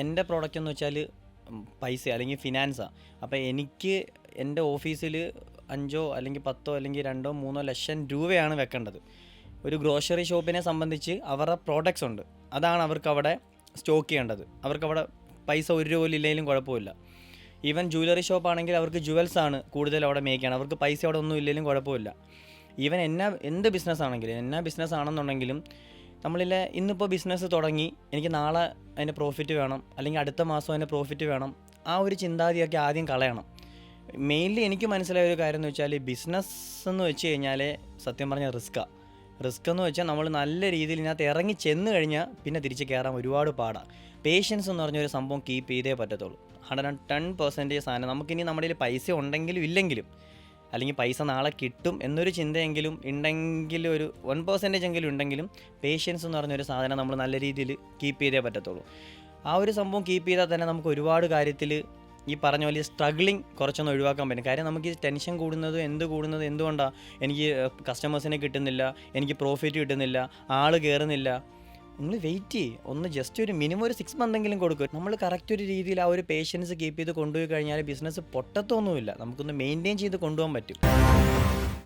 എൻ്റെ പ്രോഡക്റ്റ് എന്ന് വെച്ചാൽ പൈസ അല്ലെങ്കിൽ ഫിനാൻസാണ്. അപ്പോൾ എനിക്ക് എൻ്റെ ഓഫീസിൽ 5 അല്ലെങ്കിൽ 10 അല്ലെങ്കിൽ 2 3 ലക്ഷം രൂപയാണ് വെക്കേണ്ടത്. ഒരു ഗ്രോസറി ഷോപ്പിനെ സംബന്ധിച്ച് അവരുടെ പ്രോഡക്ട്സ് ഉണ്ട്, അതാണ് അവർക്ക് അവിടെ സ്റ്റോക്ക് ചെയ്യേണ്ടത്. അവർക്കവിടെ പൈസ 1 രൂപ ഇല്ലെങ്കിലും കുഴപ്പമില്ല. ഈവൻ ജ്വല്ലറി ഷോപ്പാണെങ്കിൽ അവർക്ക് ജുവൽസാണ് കൂടുതൽ അവിടെ മേക്ക് ചെയ്യണം, അവർക്ക് പൈസ അവിടെ ഒന്നും ഇല്ലെങ്കിലും കുഴപ്പമില്ല. ഈവൻ എന്ത് ബിസിനസ് ആണെന്നുണ്ടെങ്കിലും നമ്മളിലെ ഇന്നിപ്പോൾ ബിസിനസ് തുടങ്ങി, എനിക്ക് നാളെ അതിൻ്റെ പ്രോഫിറ്റ് വേണം, അല്ലെങ്കിൽ അടുത്ത മാസം അതിൻ്റെ പ്രോഫിറ്റ് വേണം, ആ ഒരു ചിന്താഗതിയൊക്കെ ആദ്യം കളയണം. മെയിൻലി എനിക്ക് മനസ്സിലായ ഒരു കാര്യം എന്ന് വെച്ചാൽ, ബിസിനസ് എന്ന് വെച്ച് കഴിഞ്ഞാൽ സത്യം പറഞ്ഞാൽ റിസ്ക് എന്ന് വെച്ചാൽ നമ്മൾ നല്ല രീതിയിൽ ഇതിനകത്ത് ഇറങ്ങി ചെന്ന് കഴിഞ്ഞാൽ പിന്നെ തിരിച്ച് കയറാൻ ഒരുപാട് പാടാണ്. പേഷ്യൻസ് എന്ന് പറഞ്ഞൊരു സംഭവം കീപ്പ് ചെയ്തേ പറ്റത്തുള്ളൂ. 110% സാധനം നമുക്കിനി നമ്മുടെ കയ്യിൽ പൈസ ഉണ്ടെങ്കിലും ഇല്ലെങ്കിലും, അല്ലെങ്കിൽ പൈസ നാളെ കിട്ടും എന്നൊരു ചിന്തയെങ്കിലും ഉണ്ടെങ്കിലും, ഒരു 1% എങ്കിലും ഉണ്ടെങ്കിലും, പേഷ്യൻസ് എന്ന് പറഞ്ഞൊരു സാധനം നമ്മൾ നല്ല രീതിയിൽ കീപ്പ് ചെയ്തേ പറ്റത്തുള്ളൂ. ആ ഒരു സംഭവം കീപ്പ് ചെയ്താൽ തന്നെ നമുക്ക് ഒരുപാട് കാര്യത്തിൽ ഈ പറഞ്ഞ പോലെ സ്ട്രഗ്ലിങ് കുറച്ചൊന്ന് ഒഴിവാക്കാൻ പറ്റും. കാര്യം നമുക്ക് ടെൻഷൻ കൂടുന്നത് എന്തുകൊണ്ടാണ്? എനിക്ക് കസ്റ്റമേഴ്സിനെ കിട്ടുന്നില്ല, എനിക്ക് പ്രോഫിറ്റ് കിട്ടുന്നില്ല, ആൾ കയറുന്നില്ല. നിങ്ങൾ വെയിറ്റ് ചെയ്യ്, ഒന്ന് ജസ്റ്റ് ഒരു മിനിമം ഒരു 6 മന്തെങ്കിലും കൊടുക്കും. നമ്മൾ കറക്റ്റ് ഒരു രീതിയിൽ ആ ഒരു പേഷ്യൻസ് കീപ്പ് ചെയ്ത് കൊണ്ടുപോയി കഴിഞ്ഞാൽ ബിസിനസ് പൊട്ടത്തൊന്നുമില്ല, നമുക്കൊന്ന് മെയിൻറ്റെയിൻ ചെയ്ത് കൊണ്ടുപോകാൻ പറ്റും.